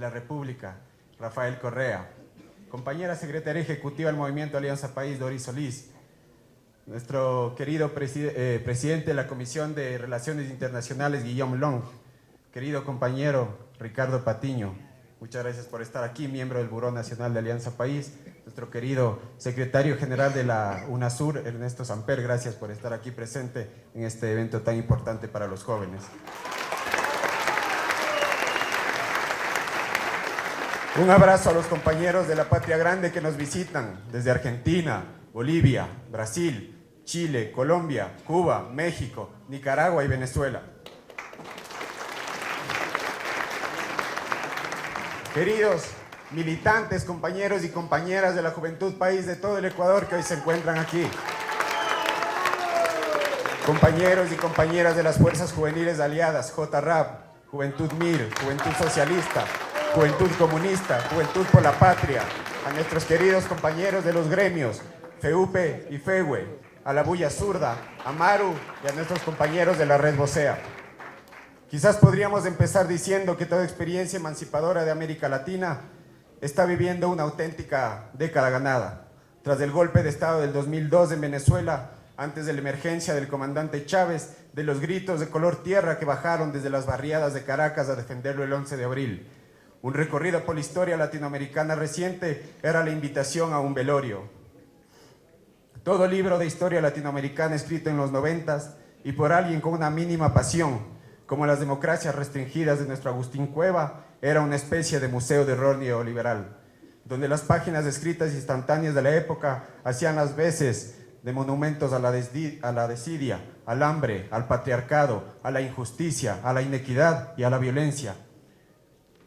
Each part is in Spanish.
la República, Rafael Correa, compañera secretaria ejecutiva del Movimiento Alianza País, Doris Solís, nuestro querido presidente de la Comisión de Relaciones Internacionales, Guillaume Long, querido compañero Ricardo Patiño, muchas gracias por estar aquí, miembro del Buró Nacional de Alianza País, nuestro querido secretario general de la UNASUR, Ernesto Samper, gracias por estar aquí presente en este evento tan importante para los jóvenes. Un abrazo a los compañeros de la Patria Grande que nos visitan desde Argentina, Bolivia, Brasil, Chile, Colombia, Cuba, México, Nicaragua y Venezuela. Queridos militantes, compañeros y compañeras de la Juventud País de todo el Ecuador que hoy se encuentran aquí. Compañeros y compañeras de las Fuerzas Juveniles Aliadas, JRAP, Juventud MIR, Juventud Socialista, Juventud Comunista, Juventud por la Patria, a nuestros queridos compañeros de los gremios, FEUPE y FEUE, a la Bulla Zurda, a Maru y a nuestros compañeros de la Red Vocea. Quizás podríamos empezar diciendo que toda experiencia emancipadora de América Latina está viviendo una auténtica década ganada. Tras el golpe de Estado del 2002 en Venezuela, antes de la emergencia del comandante Chávez, de los gritos de color tierra que bajaron desde las barriadas de Caracas a defenderlo el 11 de abril. Un recorrido por la historia latinoamericana reciente era la invitación a un velorio. Todo libro de historia latinoamericana escrito en los 90s y por alguien con una mínima pasión, como las democracias restringidas de nuestro Agustín Cueva, era una especie de museo de horror neoliberal, donde las páginas escritas instantáneas de la época hacían las veces de monumentos a la desidia, al hambre, al patriarcado, a la injusticia, a la inequidad y a la violencia.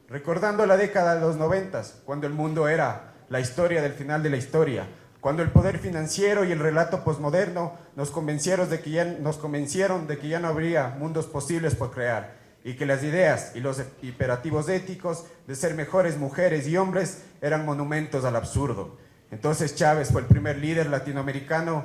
Recordando la década de los 90s, cuando el mundo era la historia del final de la historia, cuando el poder financiero y el relato posmoderno nos convencieron de que ya no habría mundos posibles por crear y que las ideas y los imperativos éticos de ser mejores mujeres y hombres eran monumentos al absurdo. Entonces Chávez fue el primer líder latinoamericano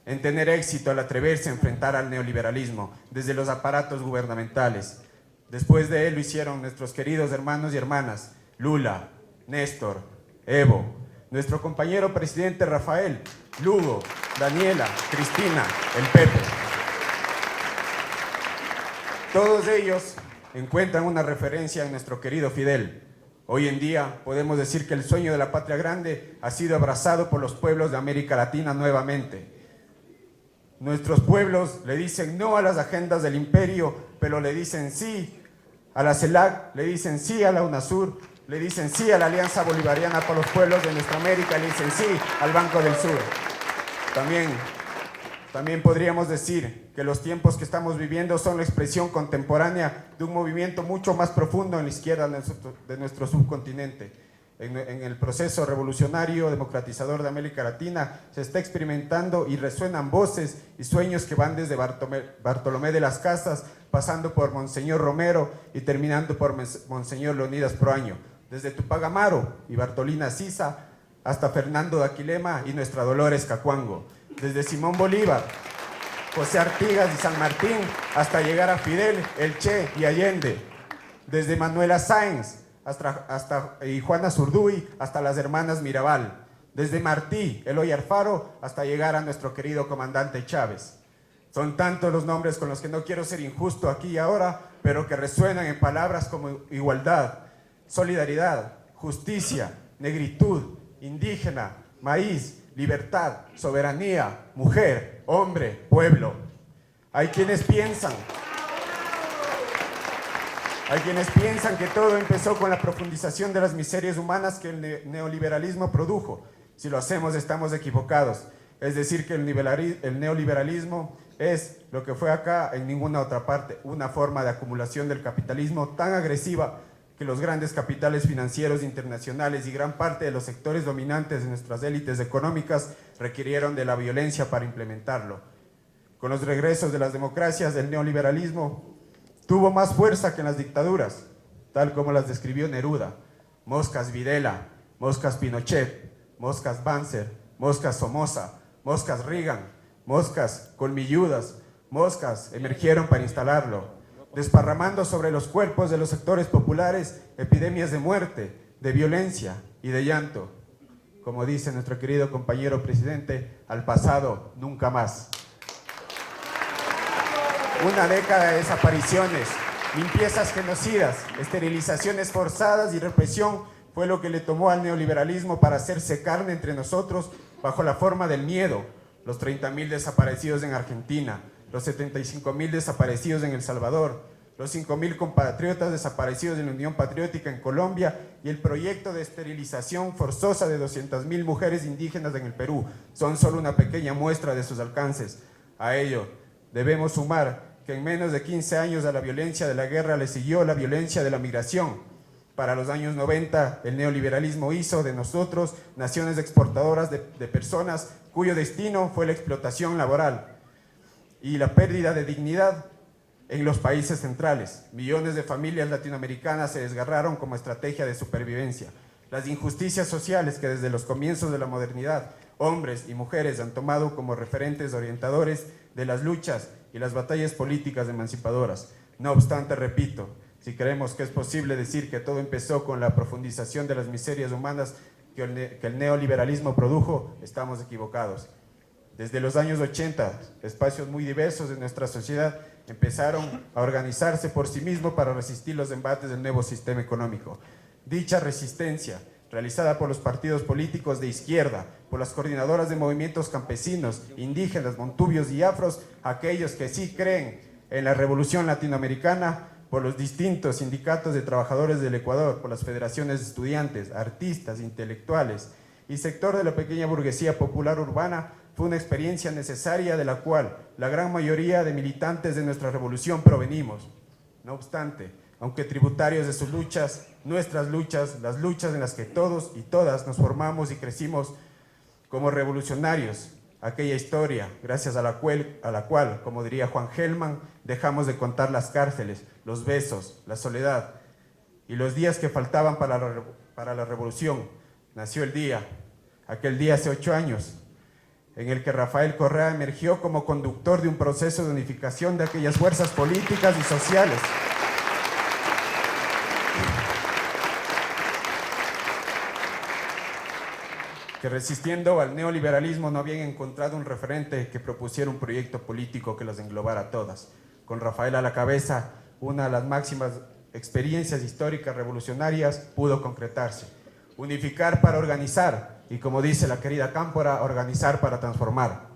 en tener éxito al atreverse a enfrentar al neoliberalismo desde los aparatos gubernamentales. Después de él lo hicieron nuestros queridos hermanos y hermanas, Lula, Néstor, Evo, nuestro compañero presidente Rafael, Lugo, Daniela, Cristina, el Pepe. Todos ellos encuentran una referencia en nuestro querido Fidel. Hoy en día podemos decir que el sueño de la Patria Grande ha sido abrazado por los pueblos de América Latina nuevamente. Nuestros pueblos le dicen no a las agendas del imperio, pero le dicen sí a la CELAC, le dicen sí a la UNASUR, le dicen sí a la Alianza Bolivariana por los Pueblos de Nuestra América, le dicen sí al Banco del Sur. También podríamos decir que los tiempos que estamos viviendo son la expresión contemporánea de un movimiento mucho más profundo en la izquierda de nuestro subcontinente. En el proceso revolucionario democratizador de América Latina se está experimentando y resuenan voces y sueños que van desde Bartolomé de las Casas, pasando por Monseñor Romero y terminando por Monseñor Leonidas Proaño, desde Tupac Amaro y Bartolina Sisa hasta Fernando de Aquilema y nuestra Dolores Cacuango, desde Simón Bolívar, José Artigas y San Martín hasta llegar a Fidel, el Che y Allende, desde Manuela Sáenz y Juana Zurduy hasta las hermanas Mirabal, desde Martí, Eloy Alfaro hasta llegar a nuestro querido comandante Chávez. Son tantos los nombres con los que no quiero ser injusto aquí y ahora, pero que resuenan en palabras como igualdad, solidaridad, justicia, negritud, indígena, maíz, libertad, soberanía, mujer, hombre, pueblo. Hay quienes piensan que todo empezó con la profundización de las miserias humanas que el neoliberalismo produjo. Si lo hacemos, estamos equivocados. Es decir, que el neoliberalismo es lo que fue acá en ninguna otra parte, una forma de acumulación del capitalismo tan agresiva que los grandes capitales financieros internacionales y gran parte de los sectores dominantes de nuestras élites económicas requirieron de la violencia para implementarlo. Con los regresos de las democracias, el neoliberalismo tuvo más fuerza que en las dictaduras, tal como las describió Neruda. Moscas Videla, moscas Pinochet, moscas Banzer, moscas Somoza, moscas Reagan, moscas colmilludas, moscas emergieron para instalarlo. desparramando sobre los cuerpos de los sectores populares epidemias de muerte, de violencia y de llanto. Como dice nuestro querido compañero presidente, al pasado nunca más. Una década de desapariciones, limpiezas genocidas, esterilizaciones forzadas y represión fue lo que le tomó al neoliberalismo para hacerse carne entre nosotros bajo la forma del miedo. Los 30.000 desaparecidos en Argentina, los 75.000 desaparecidos en El Salvador, los 5.000 compatriotas desaparecidos en la Unión Patriótica en Colombia y el proyecto de esterilización forzosa de 200.000 mujeres indígenas en el Perú son solo una pequeña muestra de sus alcances. A ello debemos sumar que en menos de 15 años a la violencia de la guerra le siguió la violencia de la migración. Para los años 90, el neoliberalismo hizo de nosotros naciones exportadoras de personas cuyo destino fue la explotación laboral y la pérdida de dignidad en los países centrales. Millones de familias latinoamericanas se desgarraron como estrategia de supervivencia. Las injusticias sociales que desde los comienzos de la modernidad, hombres y mujeres han tomado como referentes orientadores de las luchas y las batallas políticas emancipadoras. No obstante, repito, si creemos que es posible decir que todo empezó con la profundización de las miserias humanas que el neoliberalismo produjo, estamos equivocados. Desde los años 80, espacios muy diversos de nuestra sociedad empezaron a organizarse por sí mismos para resistir los embates del nuevo sistema económico. Dicha resistencia, realizada por los partidos políticos de izquierda, por las coordinadoras de movimientos campesinos, indígenas, montubios y afros, aquellos que sí creen en la revolución latinoamericana, por los distintos sindicatos de trabajadores del Ecuador, por las federaciones de estudiantes, artistas, intelectuales y sector de la pequeña burguesía popular urbana, fue una experiencia necesaria de la cual la gran mayoría de militantes de nuestra revolución provenimos. No obstante, aunque tributarios de sus luchas, nuestras luchas, las luchas en las que todos y todas nos formamos y crecimos como revolucionarios, aquella historia, gracias a la cual, como diría Juan Gelman, dejamos de contar las cárceles, los besos, la soledad y los días que faltaban para la revolución. Nació el día, aquel día hace 8 años, en el que Rafael Correa emergió como conductor de un proceso de unificación de aquellas fuerzas políticas y sociales. Que resistiendo al neoliberalismo no habían encontrado un referente que propusiera un proyecto político que las englobara a todas. Con Rafael a la cabeza, una de las máximas experiencias históricas revolucionarias pudo concretarse. Unificar para organizar, y como dice la querida Cámpora, organizar para transformar.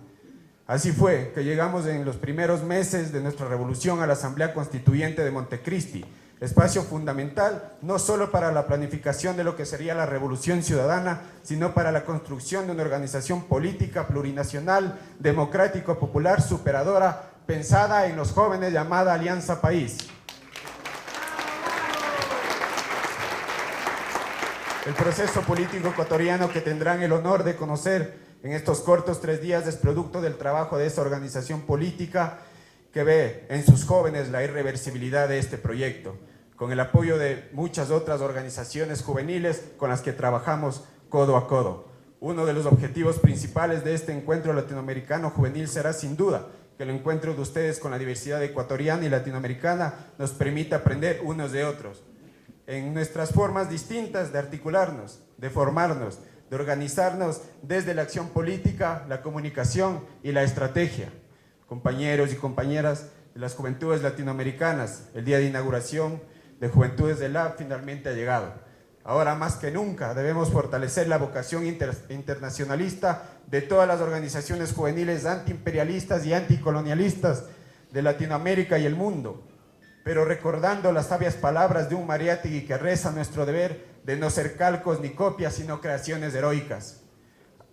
Así fue que llegamos en los primeros meses de nuestra revolución a la Asamblea Constituyente de Montecristi, espacio fundamental no solo para la planificación de lo que sería la revolución ciudadana, sino para la construcción de una organización política plurinacional, democrático-popular, superadora, pensada en los jóvenes, llamada Alianza País. El proceso político ecuatoriano que tendrán el honor de conocer en estos cortos 3 días es producto del trabajo de esta organización política que ve en sus jóvenes la irreversibilidad de este proyecto, con el apoyo de muchas otras organizaciones juveniles con las que trabajamos codo a codo. Uno de los objetivos principales de este encuentro latinoamericano juvenil será sin duda que el encuentro de ustedes con la diversidad ecuatoriana y latinoamericana nos permita aprender unos de otros, en nuestras formas distintas de articularnos, de formarnos, de organizarnos desde la acción política, la comunicación y la estrategia. Compañeros y compañeras de las juventudes latinoamericanas, el día de inauguración de Juventudes del Lab finalmente ha llegado. Ahora más que nunca debemos fortalecer la vocación internacionalista de todas las organizaciones juveniles antiimperialistas y anticolonialistas de Latinoamérica y el mundo, pero recordando las sabias palabras de un Mariátegui que reza nuestro deber de no ser calcos ni copias, sino creaciones heroicas.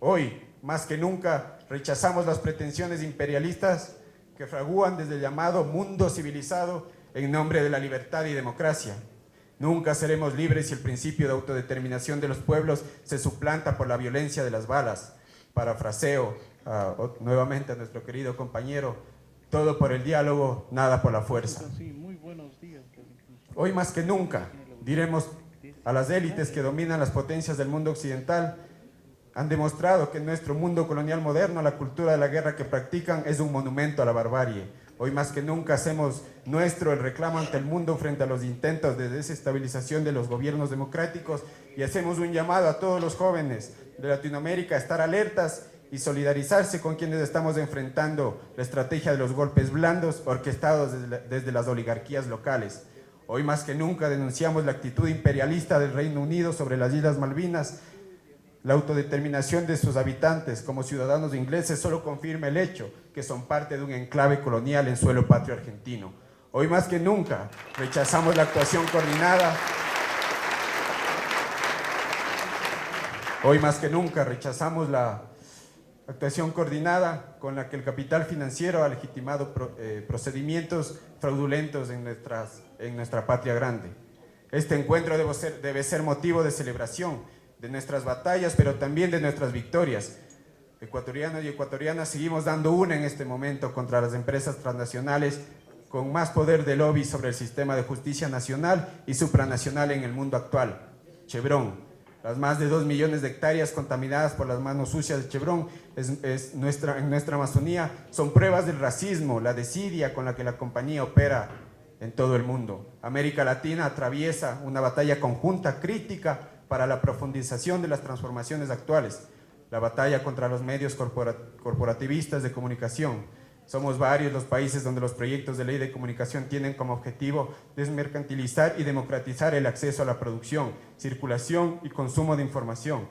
Hoy, más que nunca, rechazamos las pretensiones imperialistas que fragúan desde el llamado mundo civilizado en nombre de la libertad y democracia. Nunca seremos libres si el principio de autodeterminación de los pueblos se suplanta por la violencia de las balas. Parafraseo nuevamente a nuestro querido compañero, todo por el diálogo, nada por la fuerza. Hoy más que nunca, diremos a las élites que dominan las potencias del mundo occidental, han demostrado que en nuestro mundo colonial moderno la cultura de la guerra que practican es un monumento a la barbarie. Hoy más que nunca hacemos nuestro el reclamo ante el mundo frente a los intentos de desestabilización de los gobiernos democráticos y hacemos un llamado a todos los jóvenes de Latinoamérica a estar alertas y solidarizarse con quienes estamos enfrentando la estrategia de los golpes blandos orquestados desde las oligarquías locales. Hoy más que nunca denunciamos la actitud imperialista del Reino Unido sobre las Islas Malvinas. La autodeterminación de sus habitantes como ciudadanos ingleses solo confirma el hecho que son parte de un enclave colonial en suelo patrio argentino. Hoy más que nunca rechazamos la actuación coordinada. Hoy más que nunca rechazamos la actuación coordinada con la que el capital financiero ha legitimado procedimientos fraudulentos en nuestra patria grande. Este encuentro debe ser motivo de celebración de nuestras batallas, pero también de nuestras victorias. Ecuatorianos y ecuatorianas seguimos dando una en este momento contra las empresas transnacionales con más poder de lobby sobre el sistema de justicia nacional y supranacional en el mundo actual. Chevron, las más de 2 millones de hectáreas contaminadas por las manos sucias de Chevron en nuestra Amazonía son pruebas del racismo, la desidia con la que la compañía opera en todo el mundo. América Latina atraviesa una batalla conjunta crítica para la profundización de las transformaciones actuales, la batalla contra los medios corporativistas de comunicación. Somos varios los países donde los proyectos de ley de comunicación tienen como objetivo desmercantilizar y democratizar el acceso a la producción, circulación y consumo de información.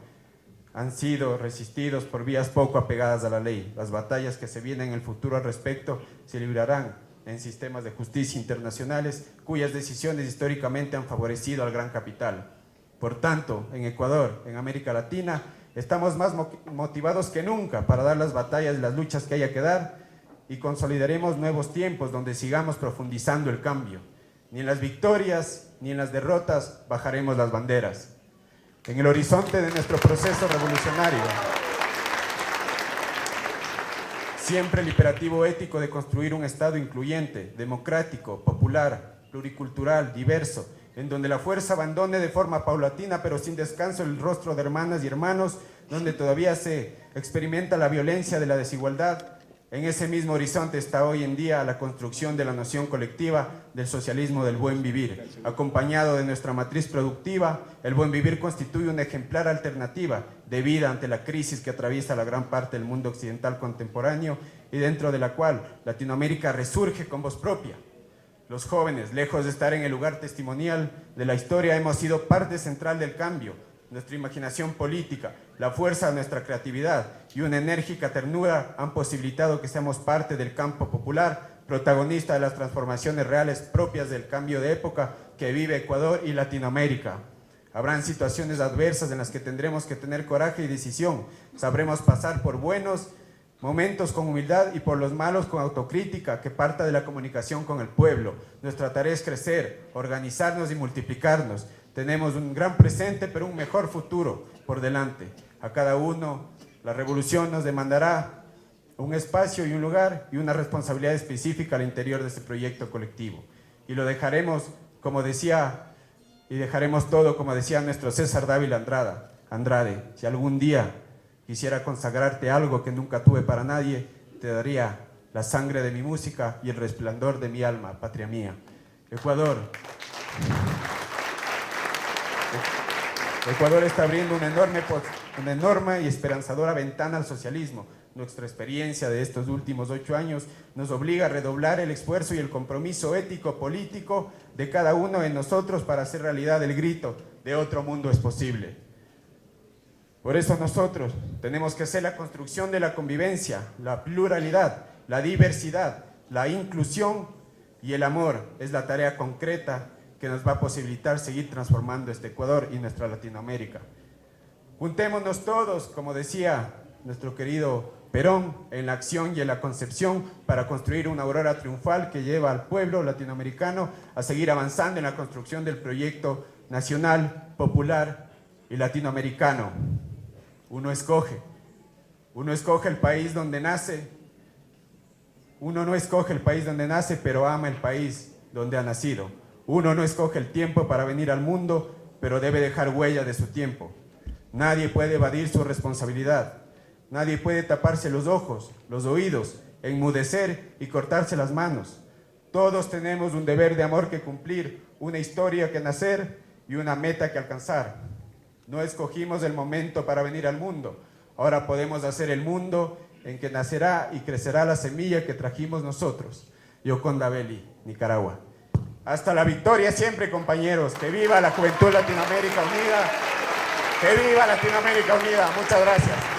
Han sido resistidos por vías poco apegadas a la ley. Las batallas que se vienen en el futuro al respecto se librarán en sistemas de justicia internacionales cuyas decisiones históricamente han favorecido al gran capital. Por tanto, en Ecuador, en América Latina, estamos más motivados que nunca para dar las batallas y las luchas que haya que dar y consolidaremos nuevos tiempos donde sigamos profundizando el cambio. Ni en las victorias ni en las derrotas bajaremos las banderas. En el horizonte de nuestro proceso revolucionario, siempre el imperativo ético de construir un Estado incluyente, democrático, popular, pluricultural, diverso, en donde la fuerza abandone de forma paulatina pero sin descanso el rostro de hermanas y hermanos, donde todavía se experimenta la violencia de la desigualdad. En ese mismo horizonte está hoy en día la construcción de la noción colectiva del socialismo del buen vivir. Acompañado de nuestra matriz productiva, el buen vivir constituye una ejemplar alternativa de vida ante la crisis que atraviesa la gran parte del mundo occidental contemporáneo y dentro de la cual Latinoamérica resurge con voz propia. Los jóvenes, lejos de estar en el lugar testimonial de la historia, hemos sido parte central del cambio. Nuestra imaginación política, la fuerza de nuestra creatividad y una enérgica ternura han posibilitado que seamos parte del campo popular, protagonista de las transformaciones reales propias del cambio de época que vive Ecuador y Latinoamérica. Habrán situaciones adversas en las que tendremos que tener coraje y decisión. Sabremos pasar por buenos momentos con humildad y por los malos con autocrítica que parta de la comunicación con el pueblo. Nuestra tarea es crecer, organizarnos y multiplicarnos. Tenemos un gran presente, pero un mejor futuro por delante. A cada uno, la revolución nos demandará un espacio y un lugar y una responsabilidad específica al interior de este proyecto colectivo. Y lo dejaremos, como decía, y dejaremos todo, como decía nuestro César Dávila Andrade, si algún día quisiera consagrarte algo que nunca tuve para nadie, te daría la sangre de mi música y el resplandor de mi alma, patria mía. Ecuador está abriendo una enorme y esperanzadora ventana al socialismo. Nuestra experiencia de estos últimos 8 años nos obliga a redoblar el esfuerzo y el compromiso ético-político de cada uno de nosotros para hacer realidad el grito de otro mundo es posible. Por eso nosotros tenemos que hacer la construcción de la convivencia, la pluralidad, la diversidad, la inclusión y el amor. Es la tarea concreta que nos va a posibilitar seguir transformando este Ecuador y nuestra Latinoamérica. Juntémonos todos, como decía nuestro querido Perón, en la acción y en la concepción para construir una aurora triunfal que lleva al pueblo latinoamericano a seguir avanzando en la construcción del proyecto nacional, popular y latinoamericano. Uno escoge el país donde nace. Uno no escoge el país donde nace, pero ama el país donde ha nacido. Uno no escoge el tiempo para venir al mundo, pero debe dejar huella de su tiempo. Nadie puede evadir su responsabilidad. Nadie puede taparse los ojos, los oídos enmudecer y cortarse las manos. Todos tenemos un deber de amor que cumplir, una historia que nacer y una meta que alcanzar. No escogimos el momento para venir al mundo. Ahora podemos hacer el mundo en que nacerá y crecerá la semilla que trajimos nosotros. Yoconda Belli, Nicaragua. Hasta la victoria siempre, compañeros. Que viva la Juventud Latinoamérica Unida. Que viva Latinoamérica Unida. Muchas gracias.